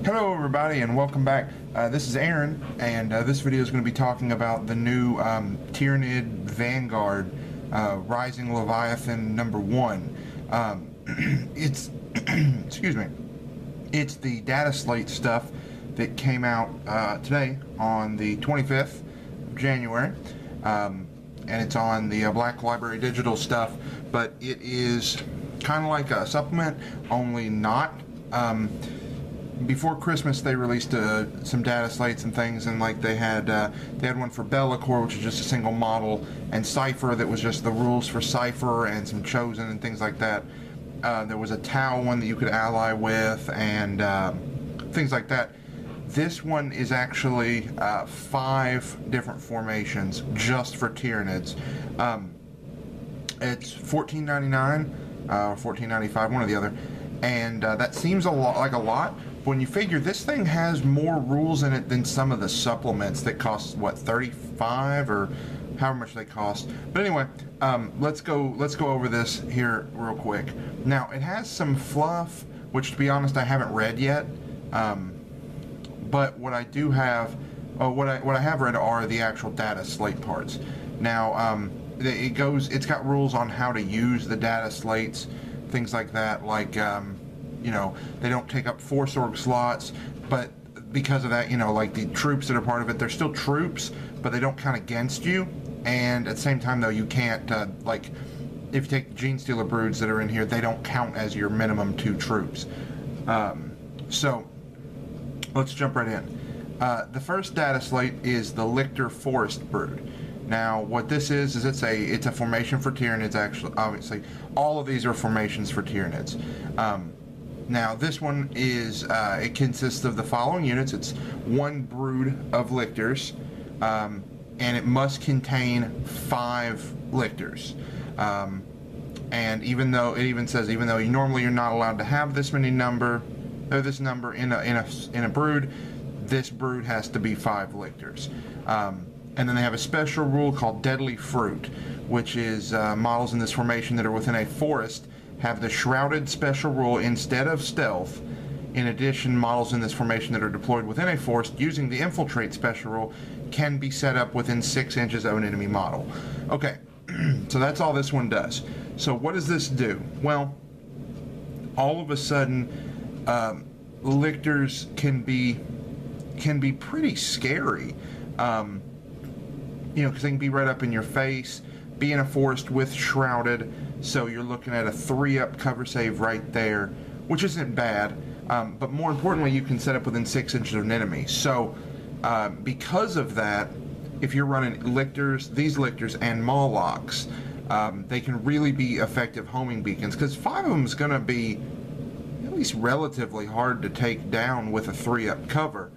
Hello everybody and welcome back. This is Aaron, and this video is going to be talking about the new Tyranid Vanguard Rising Leviathan #1. It's excuse me, it's the Dataslate stuff that came out today on the 25th of January, and it's on the Black Library Digital stuff, but it is kind of like a supplement, only not. Before Christmas, they released some data slates and things, and like they had one for Bellicor, which is just a single model, and Cipher, that was just the rules for Cipher and some Chosen and things like that. There was a Tau one that you could ally with, and things like that. This one is actually 5 different formations just for Tyranids. It's $14.99 or $14.95, one or the other, and that seems like a lot. When you figure this thing has more rules in it than some of the supplements that cost, what, $35 or however much they cost. But anyway, let's go over this here real quick. Now, it has some fluff, which to be honest I haven't read yet. But what I do have, what I have read are the actual data slate parts. Now, it's got rules on how to use the data slates, things like that, like you know, they don't take up Force Org slots, but because of that, you know, like the troops that are part of it, they're still troops, but they don't count against you. And at the same time, though, you can't, like, if you take the Genestealer broods that are in here, they don't count as your minimum 2 troops. So, let's jump right in. The first data slate is the Lictor Forest brood. Now, what this is it's a formation for Tyranids, actually. Obviously, all of these are formations for Tyranids. Now, this one is, it consists of the following units. It's 1 brood of Lictors, and it must contain 5 Lictors. And even though, it even says, even though you're not allowed to have this number in a brood, this brood has to be 5 Lictors. And then they have a special rule called Deadly Fruit, which is models in this formation that are within a forest have the Shrouded special rule instead of Stealth. In addition, models in this formation that are deployed within a forest using the Infiltrate special rule can be set up within 6 inches of an enemy model. Okay, so that's all this one does. So what does this do? Well, all of a sudden, Lictors can be pretty scary. You know, because they can be right up in your face, be in a forest with Shrouded, so you're looking at a 3-up cover save right there, which isn't bad, but more importantly, you can set up within 6 inches of an enemy. So, because of that, if you're running Lictors, these Lictors, and Mawlocks, they can really be effective homing beacons, because 5 of them is going to be at least relatively hard to take down with a 3-up cover.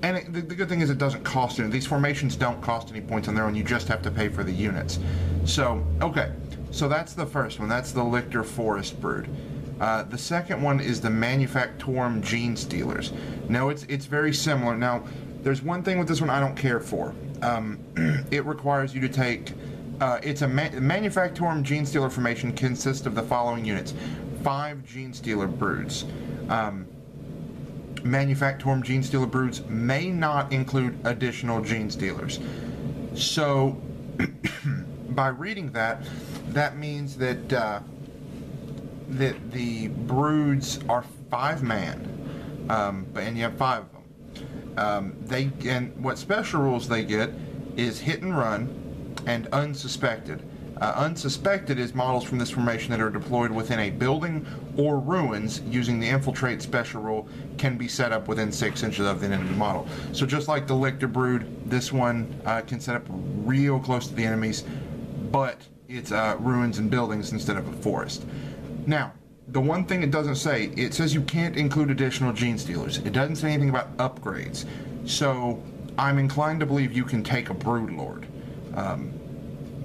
And the good thing is it doesn't cost any. These formations don't cost any points on their own. You just have to pay for the units. So, okay. So that's the first one. That's the Lictor Forest brood. The second one is the Manufactorum Genestealers. Now, it's very similar. Now, there's one thing with this one I don't care for. It requires you to take... it's a Manufactorum Genestealer formation consists of the following units. 5 Genestealer broods. Manufactorum Genestealer broods may not include additional Genestealers. So, by reading that, that means that that the broods are 5-man, and you have 5 of them. And what special rules they get is Hit and Run and Unsuspected. Unsuspected is models from this formation that are deployed within a building or ruins using the Infiltrate special rule can be set up within 6 inches of the enemy model. So just like the Lictor brood, this one can set up real close to the enemies, but it's ruins and buildings instead of a forest. Now, the one thing it doesn't say, it says you can't include additional Genestealers. It doesn't say anything about upgrades. So I'm inclined to believe you can take a Broodlord.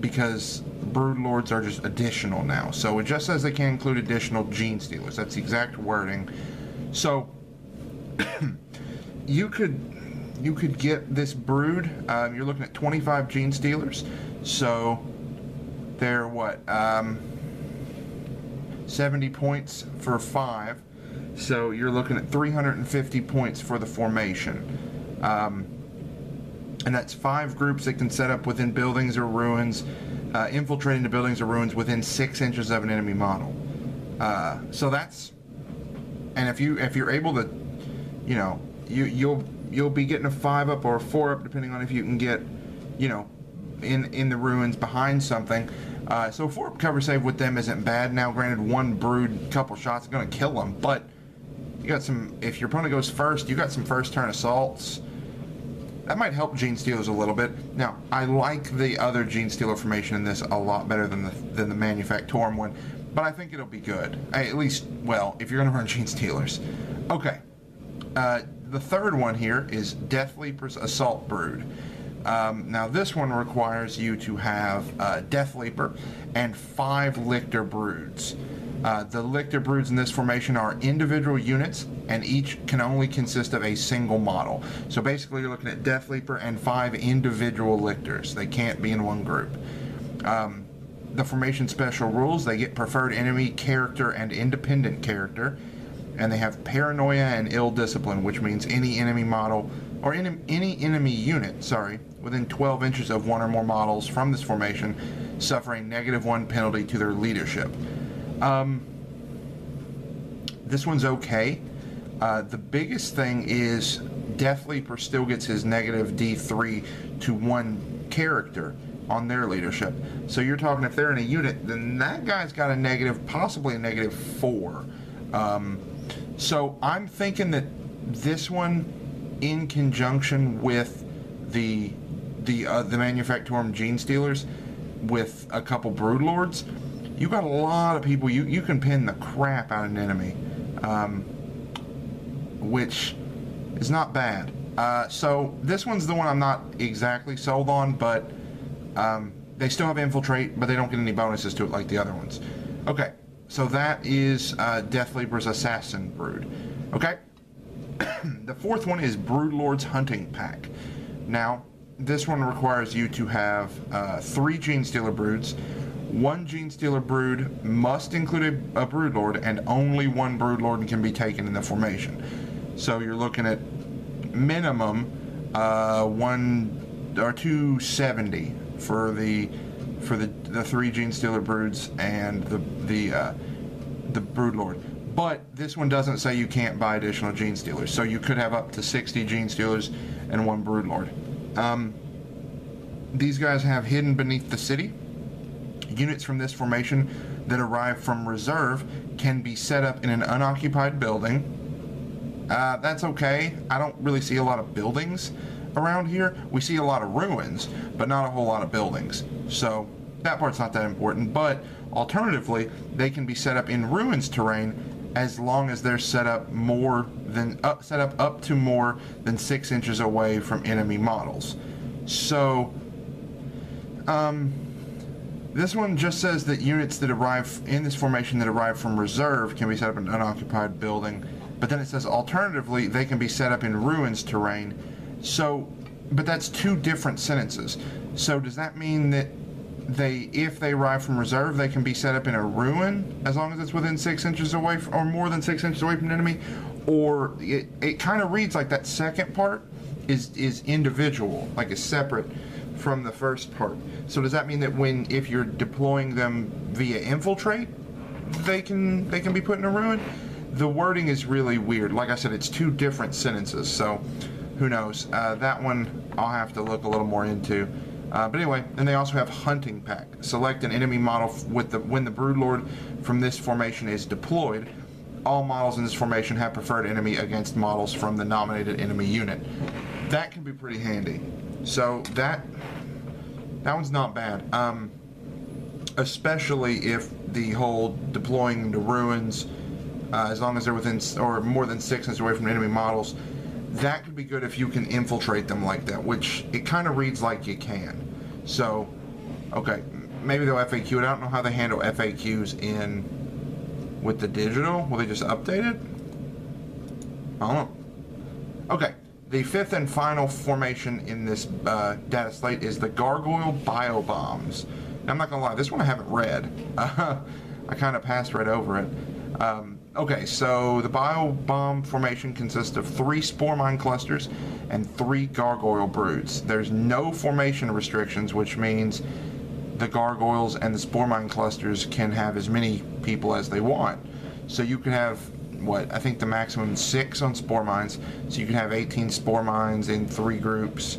Because Broodlords are just additional now. So it just says they can't include additional Genestealers. That's the exact wording. So you could get this brood. You're looking at 25 Genestealers. So they're what? 70 points for 5. So you're looking at 350 points for the formation. And that's 5 groups that can set up within buildings or ruins, infiltrate into buildings or ruins within 6 inches of an enemy model. So that's, and if you're able to, you know, you'll be getting a 5 up or a 4 up depending on if you can get, you know, in the ruins behind something. So 4 up cover save with them isn't bad. Now, granted, 1 brood, couple shots is going to kill them, but you got some. If your opponent goes first, you got some first turn assaults. That might help Genestealers a little bit. Now, I like the other Genestealer formation in this a lot better than the Manufactorum one, but I think it'll be good. At least, well, if you're going to run Genestealers. Okay. The third one here is Deathleaper's Assault Brood. Now, this one requires you to have Deathleaper and 5 Lictor Broods. The Lictor Broods in this formation are individual units, and each can only consist of a single model. So basically you're looking at Deathleaper and 5 individual Lictors. They can't be in one group. The formation special rules, they get preferred enemy character and independent character, and they have paranoia and ill discipline, which means any enemy model, or any enemy unit, sorry, within 12 inches of 1 or more models from this formation suffer a -1 penalty to their leadership. This one's okay. The biggest thing is Deathleaper still gets his -D3 to 1 character on their leadership. So you're talking, if they're in a unit, then that guy's got a negative, possibly a -4. So I'm thinking that this one, in conjunction with the Manufactorum Genestealers, with a couple Broodlords, you got a lot of people. You can pin the crap out of an enemy, which is not bad. So this one's the one I'm not exactly sold on, but they still have Infiltrate, but they don't get any bonuses to it like the other ones. Okay, so that is Deathleaper's Assassin Brood. Okay, the fourth one is Broodlord's Hunting Pack. Now, this one requires you to have 3 Genestealer Broods. 1 Genestealer Brood must include a Broodlord, and only 1 Broodlord can be taken in the formation. So you're looking at minimum 1 or 270 for the 3 Genestealer Broods and the Broodlord. But this one doesn't say you can't buy additional Genestealers, so you could have up to 60 Genestealers and 1 Broodlord. These guys have Hidden Beneath the City. Units from this formation that arrive from reserve can be set up in an unoccupied building. That's okay. I don't really see a lot of buildings around here. We see a lot of ruins, but not a whole lot of buildings. So that part's not that important. But alternatively, they can be set up in ruins terrain as long as they're set up up to more than 6 inches away from enemy models. So this one just says that units that arrive in this formation that arrive from reserve can be set up in an unoccupied building, but then it says alternatively they can be set up in ruins terrain. So, but that's 2 different sentences. So does that mean that if they arrive from reserve, they can be set up in a ruin as long as it's within 6 inches away or more than 6 inches away from an enemy? Or it kind of reads like that second part is individual, like is separate from the first part. So does that mean that if you're deploying them via Infiltrate, they can be put in a ruin? The wording is really weird. Like I said, it's 2 different sentences, so who knows? That one I'll have to look a little more into. But anyway, and they also have Hunting Pack. Select an enemy model when the Broodlord from this formation is deployed. All models in this formation have preferred enemy against models from the nominated enemy unit. That can be pretty handy. So that one's not bad, especially if the whole deploying to ruins, as long as they're within or more than 6 inches away from enemy models, that could be good if you can infiltrate them like that, which it kind of reads like you can. So, okay, maybe they'll FAQ it. I don't know how they handle FAQs with the digital. Will they just update it? I don't know. Okay. The 5th and final formation in this data slate is the Gargoyle Biobombs. Now, I'm not going to lie, this one I haven't read. I kind of passed right over it. Okay, so the Biobomb formation consists of 3 Spore Mine clusters and 3 Gargoyle broods. There's no formation restrictions, which means the Gargoyles and the Spore Mine clusters can have as many people as they want. So you can have, what, I think the maximum 6 on Spore Mines, so you can have 18 Spore Mines in 3 groups,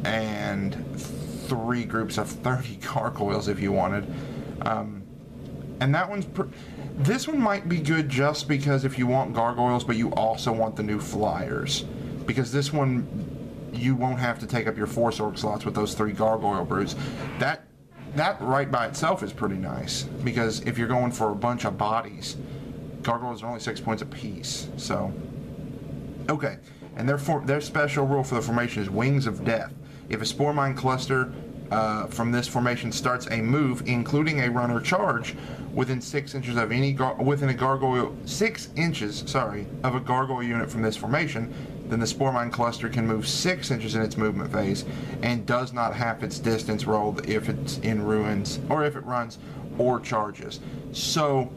and 3 groups of 30 Gargoyles if you wanted. And that one's... This one might be good just because if you want Gargoyles, but you also want the new Flyers. Because this one, you won't have to take up your Force Orc slots with those 3 Gargoyle broods. That right by itself is pretty nice. Because if you're going for a bunch of bodies, Gargoyles are only 6 points apiece. So, okay. And their special rule for the formation is Wings of Death. If a Spore Mine cluster from this formation starts a move, including a run or charge, within 6 inches of any within a gargoyle 6 inches, sorry, of a gargoyle unit from this formation, then the Spore Mine cluster can move 6 inches in its movement phase and does not half its distance rolled if it's in ruins or if it runs or charges. So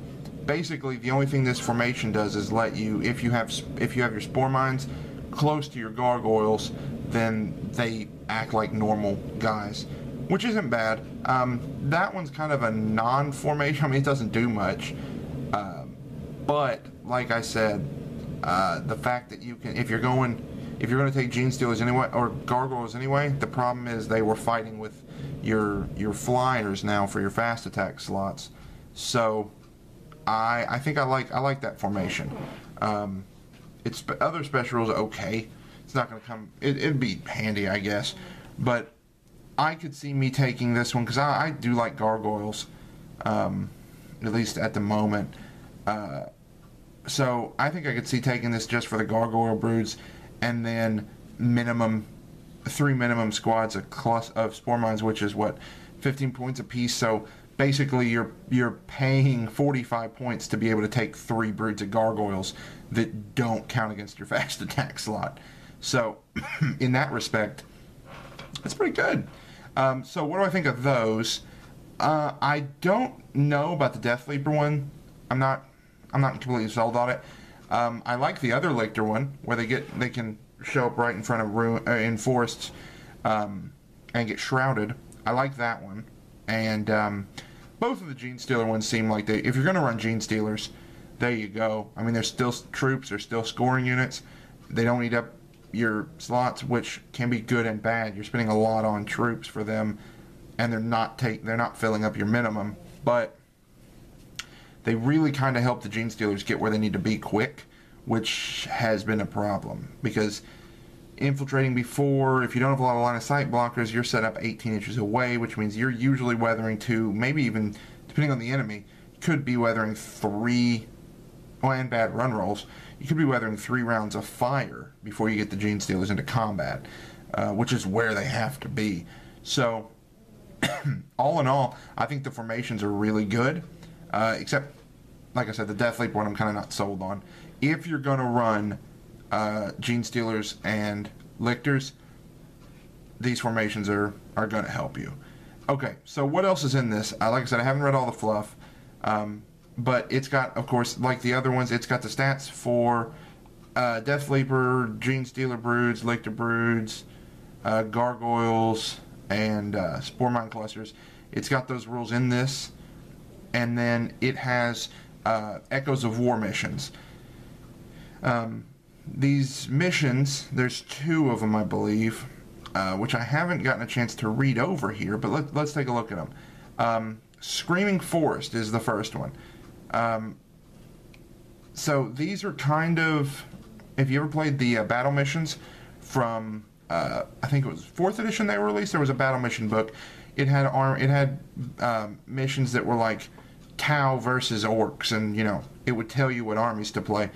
basically, the only thing this formation does is let you, if you have your Spore Mines close to your gargoyles, then they act like normal guys, which isn't bad. That one's kind of a non-formation. I mean, it doesn't do much, but like I said, the fact that you can, if you're going to take Genestealers anyway or Gargoyles anyway, the problem is they were fighting with your Flyers now for your fast attack slots. So I think I like that formation. Its other special rules are okay. It's not going to come. It'd be handy, I guess, but I could see me taking this one because I do like Gargoyles, at least at the moment. So I think I could see taking this just for the Gargoyle broods, and then 3 minimum squads of Spore Mines, which is what, 15 points apiece. So basically, you're paying 45 points to be able to take 3 broods of Gargoyles that don't count against your fast attack slot. So in that respect, it's pretty good. So what do I think of those? I don't know about the Death Leaper one. I'm not completely sold on it. I like the other Lictor one where they can show up right in front of in forests and get shrouded. I like that one. And both of the Genestealer ones seem like if you're going to run Genestealers, there you go. I mean, there's still troops, there's still scoring units. They don't eat up your slots, which can be good and bad. You're spending a lot on troops for them, and they're not filling up your minimum. But they really kind of help the Genestealers get where they need to be quick, which has been a problem because infiltrating before, if you don't have a lot of line of sight blockers, you're set up 18 inches away, which means you're usually weathering 2, maybe even, depending on the enemy, could be weathering 3, and bad run rolls, you could be weathering 3 rounds of fire before you get the Genestealers into combat, which is where they have to be. So, all in all, I think the formations are really good, except, like I said, the Death Leap one I'm kind of not sold on. If you're going to run Genestealers and Lictors, these formations are going to help you. Okay, so what else is in this? Like I said, I haven't read all the fluff, but it's got, of course, like the other ones, it's got the stats for Death Leaper, Genestealer broods, Lictor broods, Gargoyles, and Spore Mine clusters. It's got those rules in this, and then it has Echoes of War missions. These missions, there's 2 of them, I believe, which I haven't gotten a chance to read over here, but let's take a look at them. Screaming Forest is the first one. So these are kind of, if you ever played the battle missions from, I think it was 4th edition they were released, there was a battle mission book. It had missions that were like Tau versus Orcs, and it would tell you what armies to play.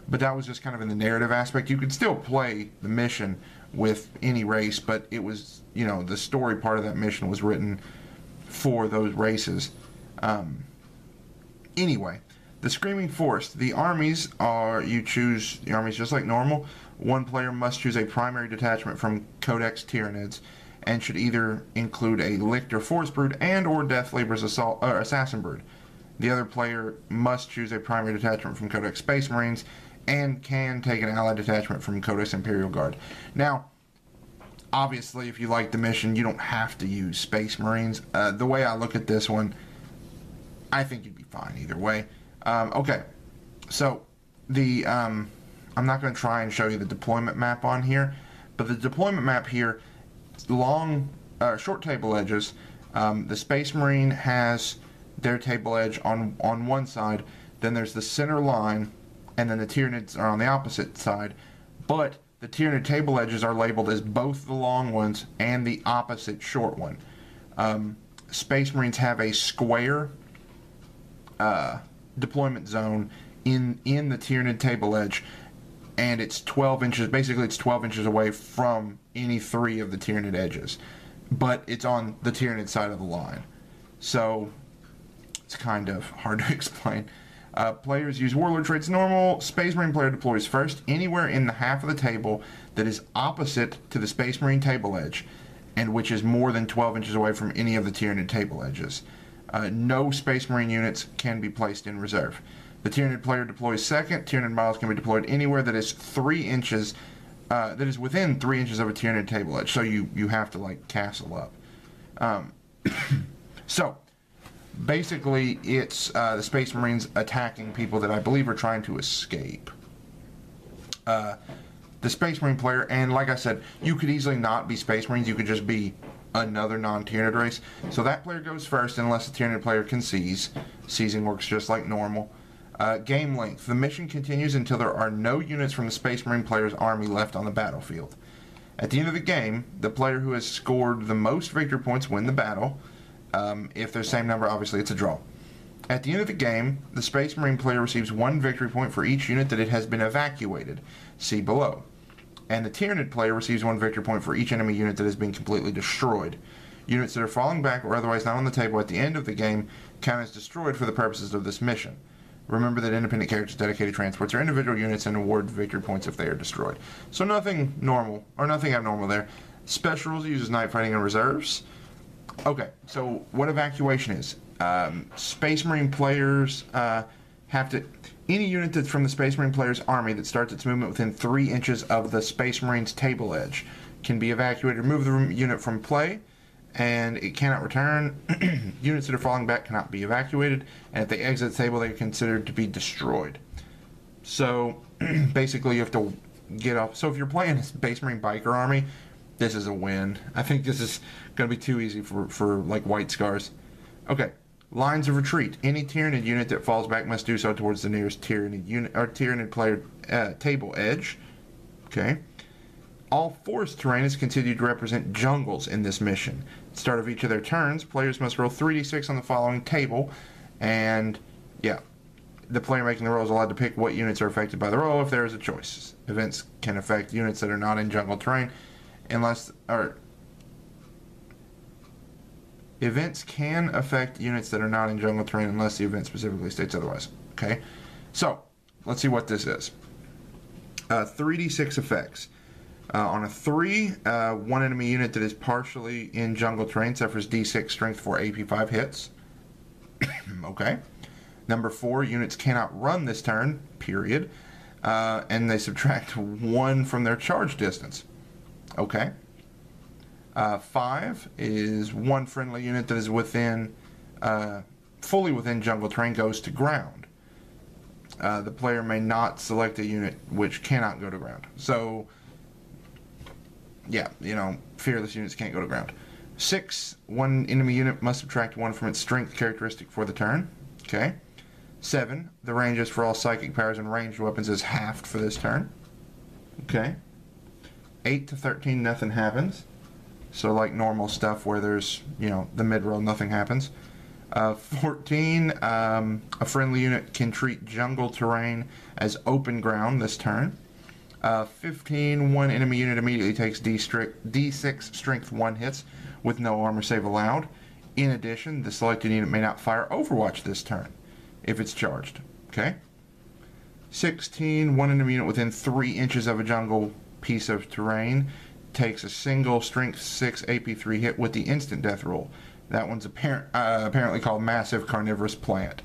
But that was just kind of in the narrative aspect. You could still play the mission with any race, but it was, the story part of that mission was written for those races. Anyway, the Screaming Forest. The armies you choose the armies just like normal. One player must choose a primary detachment from Codex Tyranids, and should either include a Lictor Force Brood and or Death Labor's Assassin Brood. The other player must choose a primary detachment from Codex Space Marines and can take an allied detachment from Codex Imperial Guard. Now, obviously, if you like the mission, you don't have to use Space Marines. The way I look at this one, I think you'd be fine either way. Okay, so I'm not going to try and show you the deployment map on here, but the deployment map here, short table edges. The Space Marine has their table edge on one side, then there's the center line, and then the Tyranids are on the opposite side, but the Tyranid table edges are labeled as both the long ones and the opposite short one. Space Marines have a square deployment zone in the Tyranid table edge, and it's 12 inches, basically it's 12 inches away from any three of the Tyranid edges, but it's on the Tyranid side of the line. So it's kind of hard to explain. Players use Warlord traits normal. Space Marine player deploys first anywhere in the half of the table that is opposite to the Space Marine table edge, and which is more than 12 inches away from any of the Tyranid table edges. No Space Marine units can be placed in reserve. The Tyranid player deploys second. Tyranid models can be deployed anywhere that is 3 inches, that is within 3 inches of a Tyranid table edge. So you have to like castle up. So basically, it's the Space Marines attacking people that I believe are trying to escape. The Space Marine player, and like I said, you could easily not be Space Marines. You could just be another non-Tyranid race. So that player goes first unless the Tyranid player can seize. Seizing works just like normal. Game length. The mission continues until there are no units from the Space Marine player's army left on the battlefield. At the end of the game, the player who has scored the most victory points win the battle. If there's the same number, obviously it's a draw. At the end of the game, the Space Marine player receives 1 victory point for each unit that it has been evacuated. See below. And the Tyranid player receives 1 victory point for each enemy unit that has been completely destroyed. Units that are falling back or otherwise not on the table at the end of the game count as destroyed for the purposes of this mission. Remember that independent characters dedicated transports are individual units and award victory points if they are destroyed. So nothing normal, or nothing abnormal there. Special rules uses night fighting and reserves. Okay, so what evacuation is. Space Marine players have to... Any unit that's from the Space Marine player's army that starts its movement within 3 inches of the Space Marine's table edge can be evacuated. Remove the unit from play, and it cannot return. Units that are falling back cannot be evacuated, and if they exit the table, they are considered to be destroyed. So, basically, you have to get off. So if you're playing a Space Marine biker army, this is a win. I think this is going to be too easy for like White Scars. Okay. Lines of retreat. Any Tyranid unit that falls back must do so towards the nearest Tyranid unit or Tyranid player table edge. Okay. All forest terrain is considered to represent jungles in this mission. At the start of each of their turns, players must roll 3d6 on the following table, and yeah, the player making the roll is allowed to pick what units are affected by the roll if there is a choice. Events can affect units that are not in jungle terrain, Events can affect units that are not in jungle terrain unless the event specifically states otherwise. Okay, so let's see what this is. 3d6 effects. On a 3, 1 enemy unit that is partially in jungle terrain suffers d6 strength for AP 5 hits. Okay. Number 4, units cannot run this turn, period. And they subtract 1 from their charge distance. Okay. 5 is 1 friendly unit that is within, fully within jungle terrain goes to ground. The player may not select a unit which cannot go to ground. So, yeah, you know, fearless units can't go to ground. 6, 1 enemy unit must subtract 1 from its strength characteristic for the turn. Okay. 7, the ranges for all psychic powers and ranged weapons is halved for this turn. Okay. 8 to 13, nothing happens. So like normal stuff where there's, you know, the mid-roll, nothing happens. 14, a friendly unit can treat jungle terrain as open ground this turn. 15, 1 enemy unit immediately takes D6 strength 1 hits with no armor save allowed. In addition, the selected unit may not fire Overwatch this turn if it's charged. Okay. 16, 1 enemy unit within 3 inches of a jungle piece of terrain takes a single strength 6 AP3 hit with the instant death roll. That one's apparently called Massive Carnivorous Plant.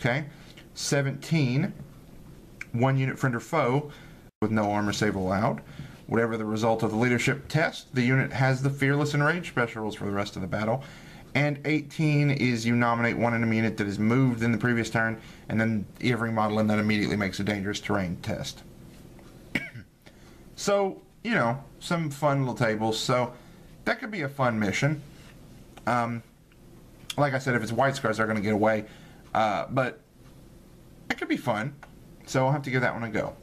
Okay. 17, 1 unit friend or foe with no armor save allowed. Whatever the result of the leadership test, the unit has the Fearless and Rage special rules for the rest of the battle. And 18 is you nominate one enemy unit that is moved in the previous turn, and then every model in that immediately makes a dangerous terrain test. So, you know, some fun little tables. So that could be a fun mission. Like I said, if it's white scars, they're going to get away. But it could be fun. So I'll have to give that one a go.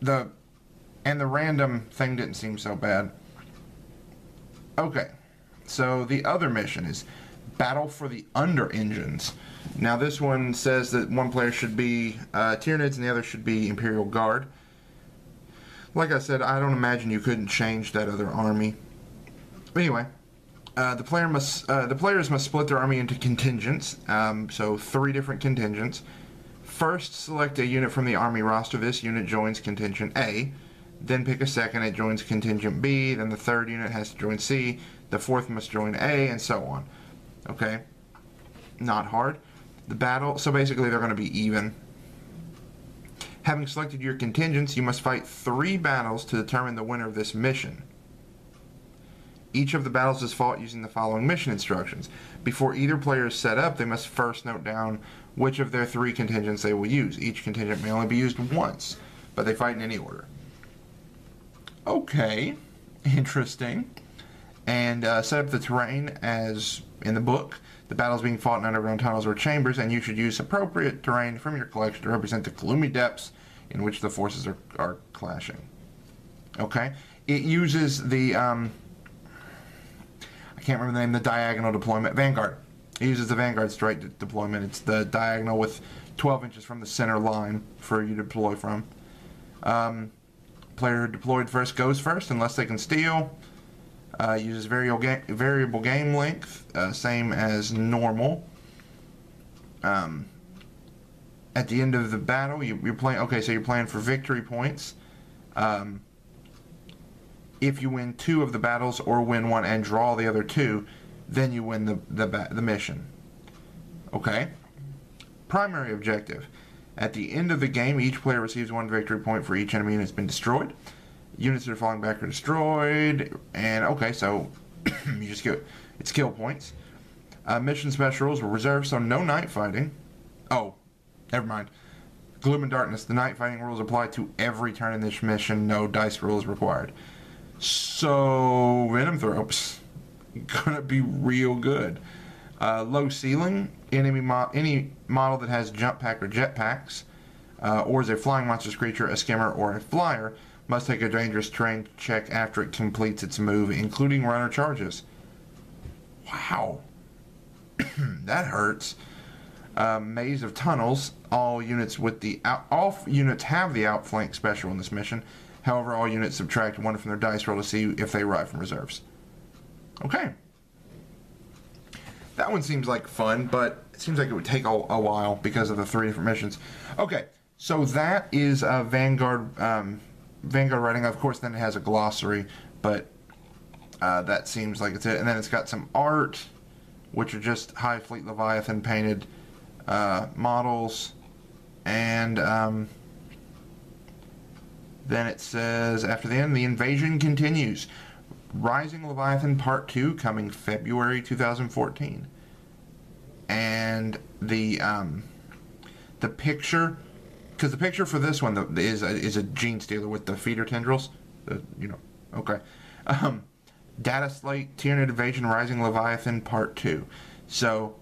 The random thing didn't seem so bad. Okay. So the other mission is Battle for the Under Engines. Now this one says that one player should be Tyranids and the other should be Imperial Guard. Like I said, I don't imagine you couldn't change that other army. But anyway, the players must split their army into contingents. So 3 different contingents. First, select a unit from the army roster. This unit joins contingent A. Then pick a second, it joins contingent B. Then the third unit has to join C. The fourth must join A, and so on. Okay? Not hard. The battle, so basically they're going to be even. Having selected your contingents, you must fight 3 battles to determine the winner of this mission. Each of the battles is fought using the following mission instructions. Before either player is set up, they must first note down which of their 3 contingents they will use. Each contingent may only be used once, but they fight in any order. Okay, interesting. And set up the terrain as in the book. The battles being fought in underground tunnels or chambers, and you should use appropriate terrain from your collection to represent the gloomy depths in which the forces are clashing. Okay? It uses the, I can't remember the name, the diagonal deployment, Vanguard. It uses the Vanguard straight deployment. It's the diagonal with 12 inches from the center line for you to deploy from. Player deployed first goes first unless they can steal. Uses variable game length, same as normal. At the end of the battle, you're playing. Okay, so you're playing for victory points. If you win 2 of the battles or win 1 and draw the other 2, then you win the mission. Okay. Primary objective. At the end of the game, each player receives 1 victory point for each enemy unit that's been destroyed. Units that are falling back are destroyed, and okay, so you just get it's kill points. Mission special rules were reserved, so no night fighting. Oh, never mind. Gloom and Darkness. The night fighting rules apply to every turn in this mission. No dice rules required. So Venomthropes gonna be real good. Low ceiling. Any model that has jump pack or jet packs, or is a flying monstrous creature, a skimmer, or a flyer, must take a dangerous terrain check after it completes its move, including runner charges. Wow. That hurts. Maze of Tunnels. All units have the outflank special in this mission. However, all units subtract 1 from their dice roll to see if they arrive from reserves. Okay. That one seems like fun, but it seems like it would take a while because of the 3 different missions. Okay, so that is Vanguard writing. Of course, then it has a glossary, but that seems like it's it. And then it's got some art, which are just High Fleet Leviathan painted models. And then it says, after the end, the invasion continues. Rising Leviathan Part 2 coming February 2014. And the picture, because the picture for this one is a Genestealer with the feeder tendrils. Okay. Dataslate Tyranid Invasion Rising Leviathan Part 2. So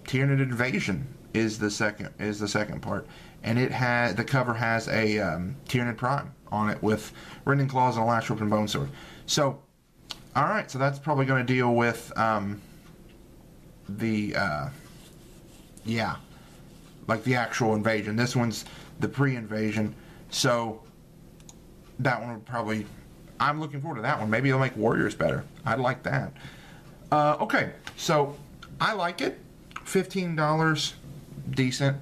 Tyranid Invasion is the second part, and the cover has a Tyranid Prime on it with rending claws and a lash whip and bone sword. So, all right, so that's probably going to deal with the actual invasion. This one's the pre-invasion, so that one would probably. I'm looking forward to that one. Maybe they'll make Warriors better. I'd like that. Okay, so I like it. $15, decent.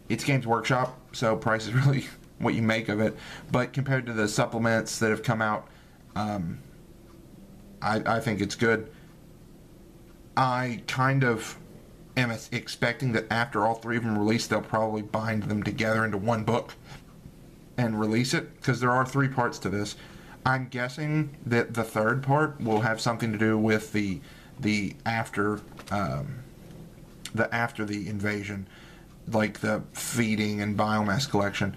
It's Games Workshop, so price is really what you make of it. But compared to the supplements that have come out, I think it's good. I kind of am expecting that after all 3 of them release, they'll probably bind them together into one book and release it, because there are 3 parts to this. I'm guessing that the 3rd part will have something to do with the after the invasion, like the feeding and biomass collection.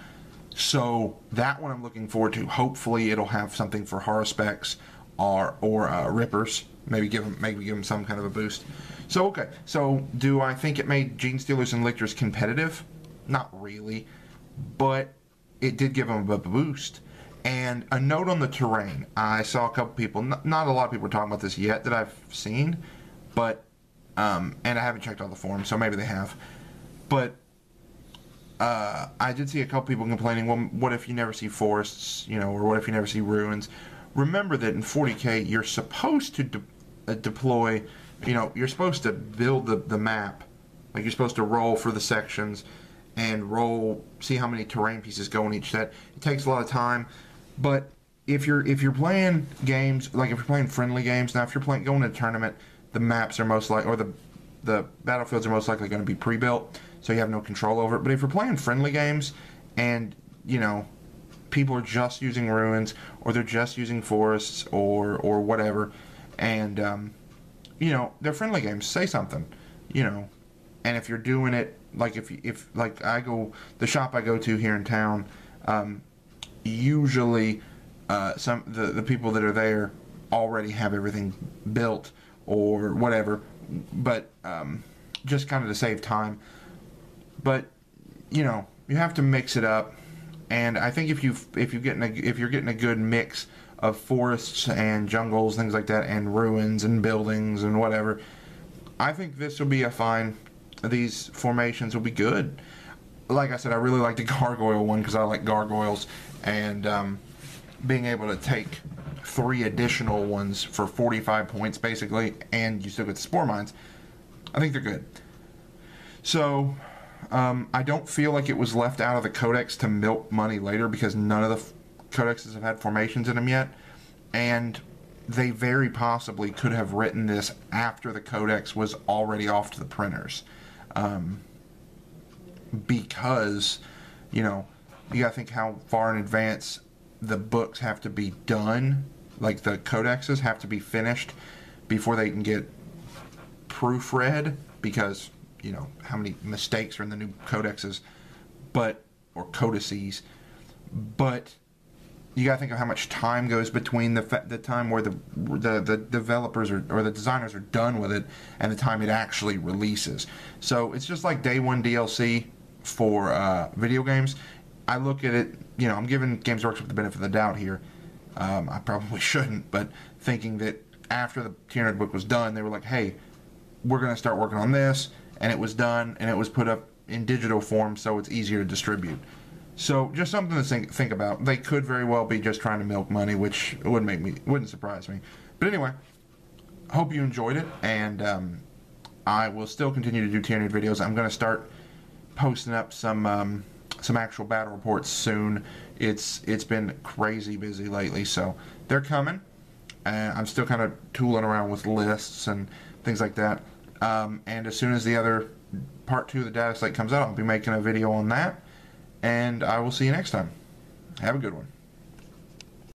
So that one I'm looking forward to. Hopefully it'll have something for Haruspecs or Rippers. Maybe give them some kind of a boost. So okay. So do I think it made Genestealers and Lictors competitive? Not really, but it did give them a boost. And a note on the terrain. I saw a couple people, not a lot of people are talking about this yet that I've seen, but, and I haven't checked all the forums, so maybe they have. But I did see a couple people complaining, well, what if you never see forests, or what if you never see ruins? Remember that in 40K, you're supposed to deploy, you're supposed to build the map. Like, you're supposed to roll for the sections and see how many terrain pieces go in each set. It takes a lot of time. But if you're playing games, like if you're playing friendly games, now if you're going to a tournament, the maps are most likely, or the battlefields are most likely going to be pre-built, so you have no control over it. But if you're playing friendly games and, people are just using ruins, or they're just using forests, or whatever, and, they're friendly games, say something, and if you're doing it, like if like the shop I go to here in town, usually the people that are there already have everything built or whatever, but just kind of to save time. But you have to mix it up, and I think if you're getting a good mix of forests and jungles, things like that, and ruins and buildings and whatever, I think this will be these formations will be good. Like I said, I really like the gargoyle one because I like gargoyles, and being able to take 3 additional ones for 45 points basically, and you still get the spore mines, I think they're good. So I don't feel like it was left out of the codex to milk money later, because none of the codexes have had formations in them yet, and they very possibly could have written this after the codex was already off to the printers. Because, you gotta think how far in advance the books have to be done, like the codexes have to be finished before they can get proofread, because, how many mistakes are in the new codexes, or codices, but you gotta think of how much time goes between the time where the developers or the designers are done with it and the time it actually releases. So it's just like day 1 DLC for video games. I look at it, I'm giving Games Workshop the benefit of the doubt here. I probably shouldn't, but thinking that after the Tyranid book was done, they were like, hey, we're going to start working on this, and it was done, and it was put up in digital form so it's easier to distribute. So just something to think about. They could very well be just trying to milk money, which wouldn't surprise me. But anyway, hope you enjoyed it, and I will still continue to do Tyranid videos. I'm going to start posting up some actual battle reports soon. It's been crazy busy lately, so they're coming. I'm still kind of tooling around with lists and things like that. And as soon as the other part 2 of the Dataslate comes out, I'll be making a video on that. And I will see you next time. Have a good one.